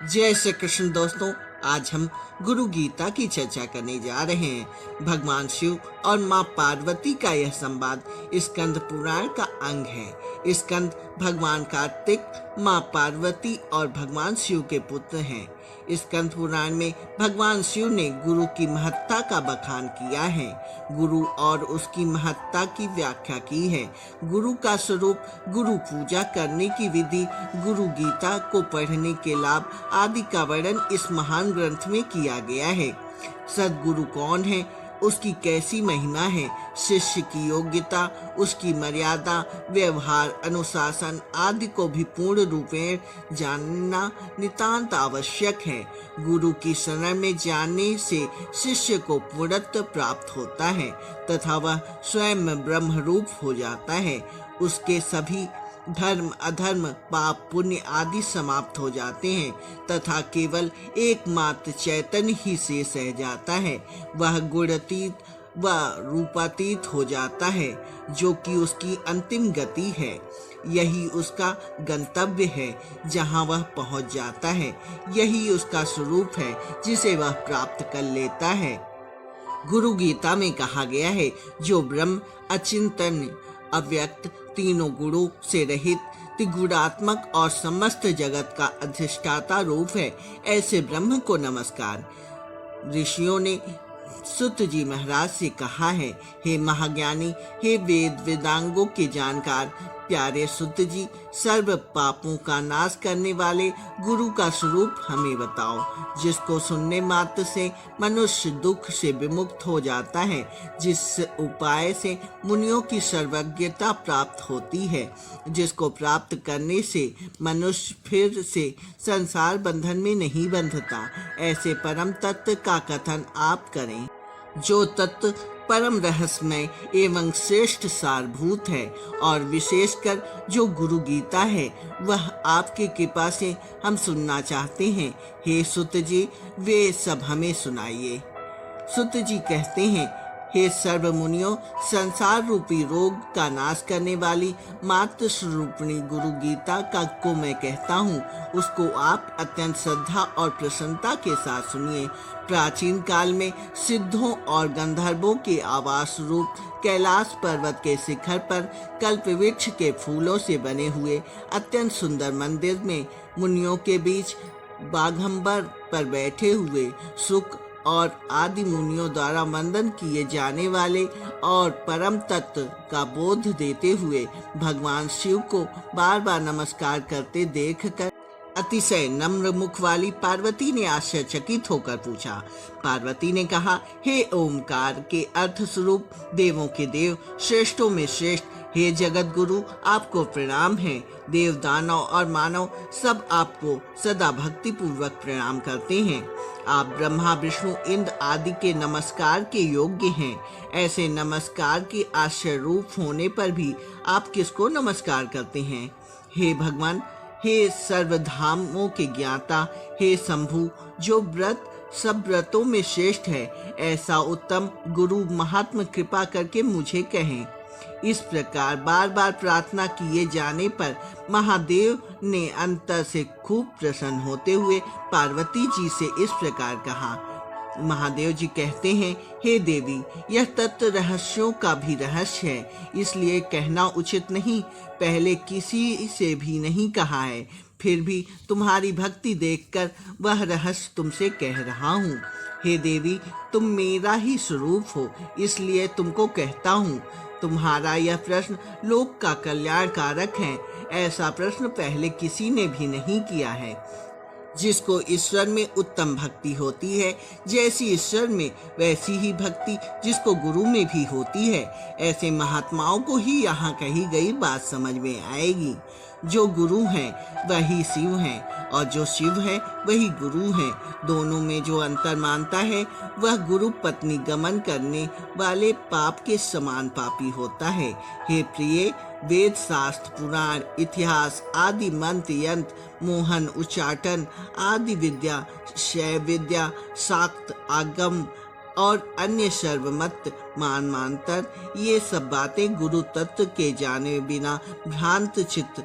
जय श्री कृष्ण दोस्तों। आज हम गुरु गीता की चर्चा करने जा रहे हैं। भगवान शिव और माँ पार्वती का यह संवाद स्कंद पुराण का अंग है। स्कंद भगवान कार्तिक, माँ पार्वती और भगवान शिव के पुत्र हैं। स्कंद पुराण में भगवान शिव ने गुरु की महत्ता का बखान किया है। गुरु और उसकी महत्ता की व्याख्या की है। गुरु का स्वरूप, गुरु पूजा करने की विधि, गुरु गीता को पढ़ने के लाभ आदि का वर्णन इस महान ग्रंथ में किया गया है। सद्गुरु कौन है, उसकी कैसी महिमा है, शिष्य की योग्यता, उसकी मर्यादा, व्यवहार, अनुशासन आदि को भी पूर्ण रूपेण जानना नितांत आवश्यक है। गुरु की शरण में जाने से शिष्य को पूर्णत्व प्राप्त होता है तथा वह स्वयं ब्रह्म रूप हो जाता है। उसके सभी धर्म, अधर्म, पाप, पुण्य आदि समाप्त हो जाते हैं तथा केवल एकमात्र चैतन्य ही शेष रह जाता है। वह गुणातीत व रूपातीत हो जाता है, जो कि उसकी अंतिम गति है। यही उसका गंतव्य है, जहाँ वह पहुँच जाता है। यही उसका स्वरूप है, जिसे वह प्राप्त कर लेता है। गुरु गीता में कहा गया है, जो ब्रह्म अचिंतन, अव्यक्त, तीनों गुणों से रहित, त्रिगुणात्मक और समस्त जगत का अधिष्ठाता रूप है, ऐसे ब्रह्म को नमस्कार। ऋषियों ने सुत जी महाराज से कहा है, हे महाज्ञानी, हे वेद वेदांगों के जानकार, प्यारे सुत जी, सर्व पापों का नाश करने वाले गुरु का स्वरूप हमें बताओ, जिसको सुनने मात्र से मनुष्य दुख से विमुक्त हो जाता है, जिस उपाय से मुनियों की सर्वज्ञता प्राप्त होती है, जिसको प्राप्त करने से मनुष्य फिर से संसार बंधन में नहीं बंधता। ऐसे परम तत्व का कथन आप करें, जो तत्व परम रहस्यमय एवं श्रेष्ठ सारभूत है, और विशेषकर जो गुरु गीता है, वह आपकी कृपा से हम सुनना चाहते हैं। हे सुत जी, वे सब हमें सुनाइए। सुत जी कहते हैं, हे सर्व मुनियों, संसार रूपी रोग का नाश करने वाली मात्र स्वरूपिणी गुरु गीता का को मैं कहता हूँ, उसको आप अत्यंत श्रद्धा और प्रसन्नता के साथ सुनिए। प्राचीन काल में सिद्धों और गंधर्वों के आवास रूप कैलाश पर्वत के शिखर पर कल्प वृक्ष के फूलों से बने हुए अत्यंत सुंदर मंदिर में मुनियों के बीच बाघंबर पर बैठे हुए सुक और आदि मुनियों द्वारा वंदन किए जाने वाले और परम तत्व का बोध देते हुए भगवान शिव को बार बार नमस्कार करते देखकर अतिशय नम्र मुख वाली पार्वती ने आश्चर्यचकित होकर पूछा। पार्वती ने कहा, हे ओमकार के अर्थ स्वरूप, देवों के देव, श्रेष्ठों में श्रेष्ठ, हे जगत गुरु, आपको प्रणाम है। देव, दानव और मानव सब आपको सदा भक्ति पूर्वक प्रणाम करते हैं। आप ब्रह्मा, विष्णु, इंद्र आदि के नमस्कार के योग्य हैं। ऐसे नमस्कार के आश्चर्य रूप होने पर भी आप किसको नमस्कार करते हैं? हे भगवान, हे सर्वधामों के ज्ञाता, हे शंभु, जो व्रत सब व्रतों में श्रेष्ठ है, ऐसा उत्तम गुरु महात्मा कृपा करके मुझे कहें। इस प्रकार बार बार प्रार्थना किए जाने पर महादेव ने अंतर से खूब प्रसन्न होते हुए पार्वती जी से इस प्रकार कहा। महादेव जी कहते हैं, हे देवी, यह तत्व रहस्यों का भी रहस्य है, इसलिए कहना उचित नहीं, पहले किसी से भी नहीं कहा है, फिर भी तुम्हारी भक्ति देखकर वह रहस्य तुमसे कह रहा हूँ। हे देवी, तुम मेरा ही स्वरूप हो, इसलिए तुमको कहता हूँ। तुम्हारा यह प्रश्न लोक का कल्याण कारक है। ऐसा प्रश्न पहले किसी ने भी नहीं किया है। जिसको ईश्वर में उत्तम भक्ति होती है, जैसी ईश्वर में वैसी ही भक्ति जिसको गुरु में भी होती है, ऐसे महात्माओं को ही यहाँ कही गई बात समझ में आएगी। जो गुरु हैं वही शिव हैं, और जो शिव है वही गुरु हैं। दोनों में जो अंतर मानता है, वह गुरु पत्नी गमन करने वाले पाप के समान पापी होता है। हे प्रिय, वेद, शास्त्र, पुराण, इतिहास आदि मंत्र, यंत्र, मोहन, उच्चाटन आदि विद्या, शैव विद्या, शाक्त, आगम और अन्य सर्वमत, मानमांतर, ये सब बातें गुरु तत्व के जाने बिना भ्रांत चित्त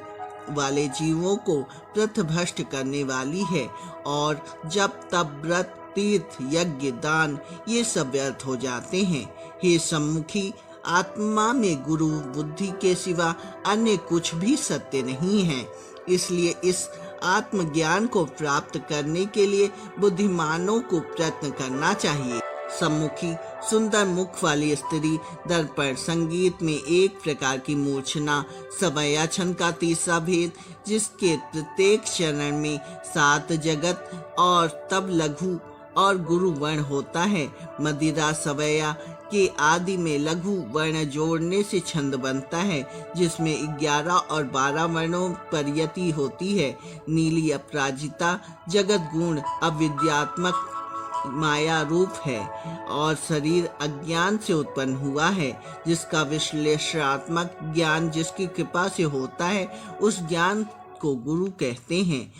वाले जीवों को पृथभ्रष्ट करने वाली है, और जब तब व्रत, तीर्थ, यज्ञ, दान ये सब व्यर्थ हो जाते हैं। हे सम्मुखी, आत्मा में गुरु बुद्धि के सिवा अन्य कुछ भी सत्य नहीं है। इसलिए इस आत्मज्ञान को प्राप्त करने के लिए बुद्धिमानों को प्रयत्न करना चाहिए। सम्मुखी, सुंदर मुख वाली स्त्री दर्पण, संगीत में एक प्रकार की मूर्छना, सवैया छंद का तीसरा भेद, जिसके प्रत्येक चरण में 7 जगत और तब लघु और गुरु वर्ण होता है। मदिरा सवैया के आदि में लघु वर्ण जोड़ने से छंद बनता है, जिसमें 11 और 12 वर्णों पर यति होती है। नीली अपराजिता जगत गुण अविद्यात्मक माया रूप है, और शरीर अज्ञान से उत्पन्न हुआ है, जिसका विश्लेषणात्मक ज्ञान जिसकी कृपा से होता है, उस ज्ञान को गुरु कहते हैं।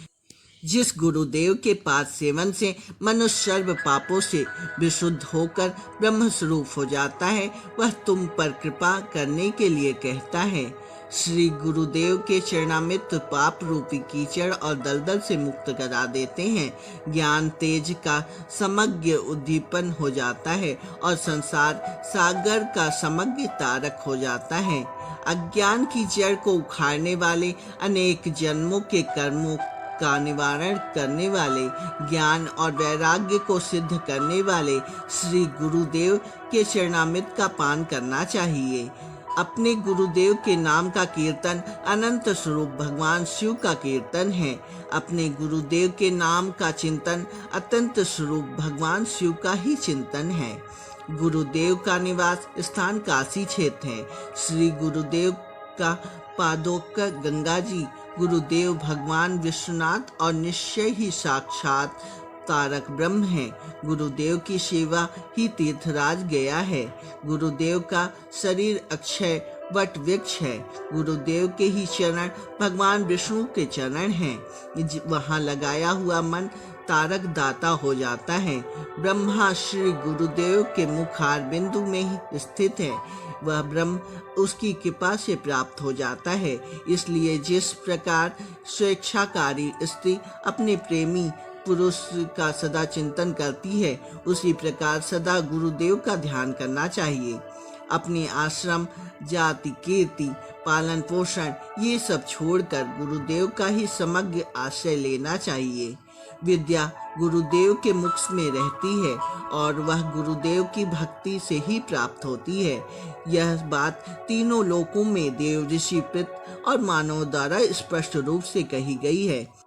जिस गुरुदेव के पाद सेवन से मनुष्य सर्व पापों से विशुद्ध होकर ब्रह्म स्वरूप हो जाता है, वह तुम पर कृपा करने के लिए कहता है। श्री गुरुदेव के चरणामृत पाप रूपी कीचड़ और दलदल से मुक्त करा देते हैं। ज्ञान तेज का समग्र उद्दीपन हो जाता है और संसार सागर का समग्र तारक हो जाता है। अज्ञान की जड़ को उखाड़ने वाले, अनेक जन्मों के कर्मों का निवारण करने वाले, ज्ञान और वैराग्य को सिद्ध करने वाले श्री गुरुदेव के चरणामृत का पान करना चाहिए। अपने गुरुदेव के नाम का कीर्तन अनंत स्वरूप भगवान शिव का कीर्तन है। अपने गुरुदेव के नाम का चिंतन अत्यंत स्वरूप भगवान शिव का ही चिंतन है। गुरुदेव का निवास स्थान काशी क्षेत्र है। श्री गुरुदेव का पादोक गंगा जी, गुरुदेव भगवान विश्वनाथ और निश्चय ही साक्षात तारक ब्रह्म है। गुरुदेव की सेवा ही तीर्थराज गया है। गुरुदेव का शरीर अक्षय वट वृक्ष है। गुरुदेव के ही चरण भगवान विष्णु के चरण हैं। वहाँ लगाया हुआ मन तारक दाता हो जाता है। ब्रह्मा श्री गुरुदेव के मुखार बिंदु में ही स्थित है। वह ब्रह्म उसकी कृपा से प्राप्त हो जाता है। इसलिए जिस प्रकार स्वेच्छाकारी स्त्री अपने प्रेमी पुरुष का सदा चिंतन करती है, उसी प्रकार सदा गुरुदेव का ध्यान करना चाहिए। अपने आश्रम, जाति, कीर्ति, पालन पोषण ये सब छोड़कर गुरुदेव का ही समग्र आश्रय लेना चाहिए। विद्या गुरुदेव के मुख में रहती है और वह गुरुदेव की भक्ति से ही प्राप्त होती है। यह बात तीनों लोकों में देव, ऋषि, पितृ और मानव द्वारा स्पष्ट रूप से कही गई है।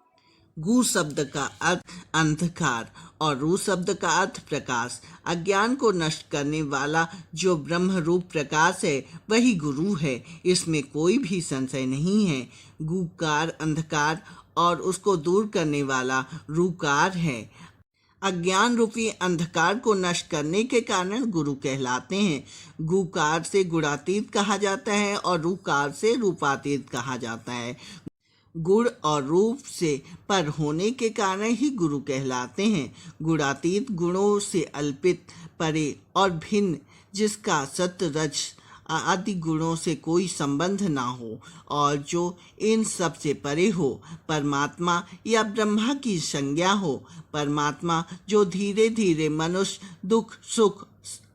गु शब्द का अर्थ अंधकार और रू शब्द का अर्थ प्रकाश। अज्ञान को नष्ट करने वाला जो ब्रह्म रूप प्रकाश है, वही गुरु है। इसमें कोई भी संशय नहीं है। गुकार अंधकार और उसको दूर करने वाला रूकार है। अज्ञान रूपी अंधकार को नष्ट करने के कारण गुरु कहलाते हैं। गुकार से गुणातीत कहा जाता है और रूकार से रूपातीत कहा जाता है। गुण और रूप से पर होने के कारण ही गुरु कहलाते हैं। गुणातीत गुणों से अल्पित, परे और भिन्न, जिसका सत्य, रज आदि गुणों से कोई संबंध ना हो और जो इन सब से परे हो, परमात्मा या ब्रह्मा की संज्ञा हो। परमात्मा जो धीरे धीरे मनुष्य दुख सुख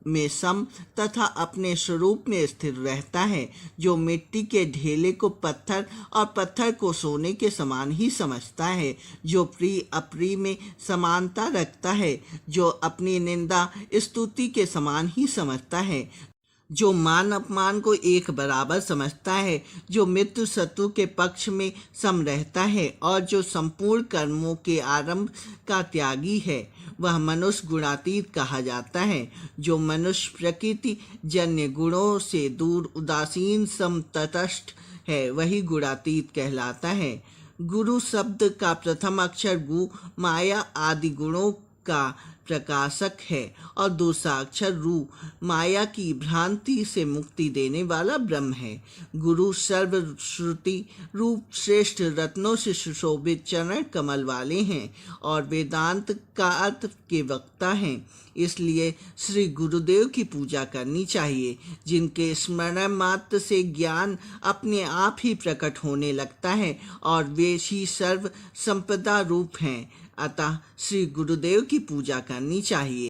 में सम तथा अपने स्वरूप में स्थिर रहता है, जो मिट्टी के ढेले को पत्थर और पत्थर को सोने के समान ही समझता है, जो प्रिय अप्रिय में समानता रखता है, जो अपनी निंदा स्तुति के समान ही समझता है, जो मान अपमान को एक बराबर समझता है, जो मित्र शत्रु के पक्ष में सम रहता है और जो संपूर्ण कर्मों के आरंभ का त्यागी है, वह मनुष्य गुणातीत कहा जाता है। जो मनुष्य प्रकृति जन्य गुणों से दूर, उदासीन, सम, तटस्थ है, वही गुणातीत कहलाता है। गुरु शब्द का प्रथम अक्षर गु माया आदि गुणों का प्रकाशक है और दूसरा अक्षर रू माया की भ्रांति से मुक्ति देने वाला ब्रह्म है। गुरु सर्वश्रुति रूप श्रेष्ठ रत्नों से सुशोभित चरण कमल वाले हैं और वेदांत का अर्थ के वक्ता हैं। इसलिए श्री गुरुदेव की पूजा करनी चाहिए, जिनके स्मरण मात्र से ज्ञान अपने आप ही प्रकट होने लगता है और वे ही सर्व संपदा रूप हैं। अतः श्री गुरुदेव की पूजा करनी चाहिए।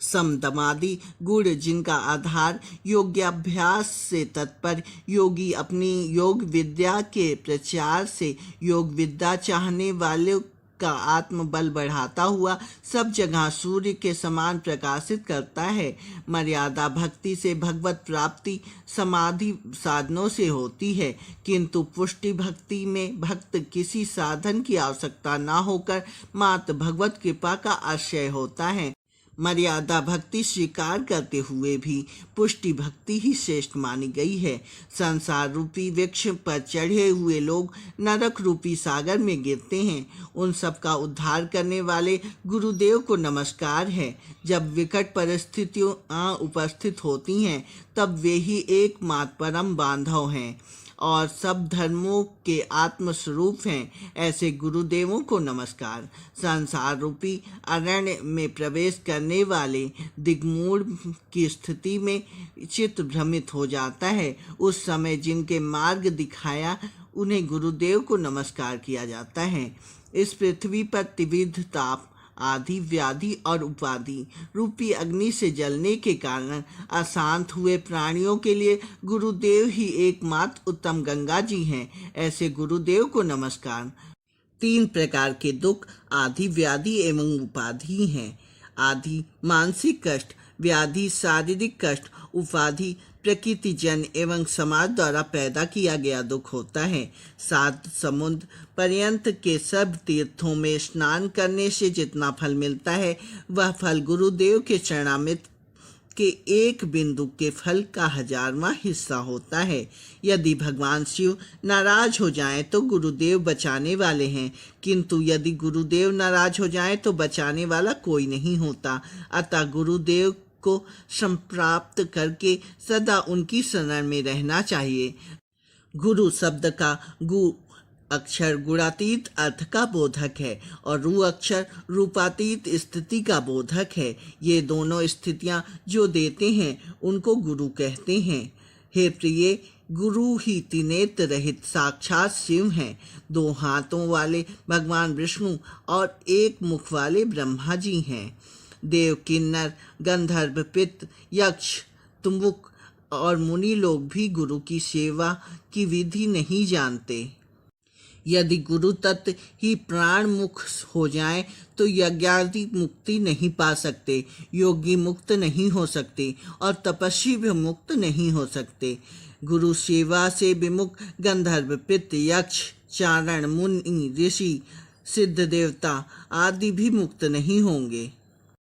समदमादि गुण जिनका आधार योग्याभ्यास से तत्पर योगी अपनी योग विद्या के प्रचार से योग विद्या चाहने वाले का आत्मबल बढ़ाता हुआ सब जगह सूर्य के समान प्रकाशित करता है। मर्यादा भक्ति से भगवत प्राप्ति समाधि साधनों से होती है, किंतु पुष्टि भक्ति में भक्त किसी साधन की आवश्यकता न होकर मात्र भगवत कृपा का आश्रय होता है। मर्यादा भक्ति स्वीकार करते हुए भी पुष्टि भक्ति ही श्रेष्ठ मानी गई है। संसार रूपी वृक्ष पर चढ़े हुए लोग नरक रूपी सागर में गिरते हैं। उन सब का उद्धार करने वाले गुरुदेव को नमस्कार है। जब विकट परिस्थितियाँ उपस्थित होती हैं तब वे ही एकमात्र परम बांधव हैं और सब धर्मों के आत्मस्वरूप हैं। ऐसे गुरुदेवों को नमस्कार। संसार रूपी अरण्य में प्रवेश करने वाले दिग्मूढ़ की स्थिति में चित्त भ्रमित हो जाता है। उस समय जिनके मार्ग दिखाया उन्हें गुरुदेव को नमस्कार किया जाता है। इस पृथ्वी पर त्रिविध ताप आदि व्याधि और उपाधि रूपी अग्नि से जलने के कारण अशांत हुए प्राणियों के लिए गुरुदेव ही एकमात्र उत्तम गंगा जी हैं। ऐसे गुरुदेव को नमस्कार। 3 प्रकार के दुख आदि व्याधि एवं उपाधि हैं। आदि मानसिक कष्ट, व्याधि शारीरिक कष्ट, उपाधि प्रकृति जन एवं समाज द्वारा पैदा किया गया दुख होता है। 7 समुद्र पर्यंत के सब तीर्थों में स्नान करने से जितना फल मिलता है वह फल गुरुदेव के चरणामृत के एक बिंदु के फल का 1000वां हिस्सा होता है। यदि भगवान शिव नाराज हो जाएं तो गुरुदेव बचाने वाले हैं, किंतु यदि गुरुदेव नाराज हो जाएं तो बचाने वाला कोई नहीं होता। अतः गुरुदेव को संप्राप्त करके सदा उनकी शरण में रहना चाहिए। गुरु शब्द का गु अक्षर गुणातीत अर्थ का बोधक है और रू अक्षर रूपातीत स्थिति का बोधक है। ये दोनों स्थितियां जो देते हैं उनको गुरु कहते हैं। हे प्रिय, गुरु ही त्रिनेत्र रहित साक्षात शिव हैं। 2 हाथों वाले भगवान विष्णु और 1 मुख वाले ब्रह्मा जी हैं। देव, किन्नर, गंधर्व, पित्त, यक्ष, तुम्बुक और मुनि लोग भी गुरु की सेवा की विधि नहीं जानते। यदि गुरु तत्व ही प्राण मुख हो जाए तो यज्ञादि मुक्ति नहीं पा सकते, योगी मुक्त नहीं हो सकते और तपस्वी भी मुक्त नहीं हो सकते। गुरु सेवा से विमुख गंधर्व, पित्त, यक्ष, चारण, मुनि, ऋषि, सिद्ध देवता आदि भी मुक्त नहीं होंगे।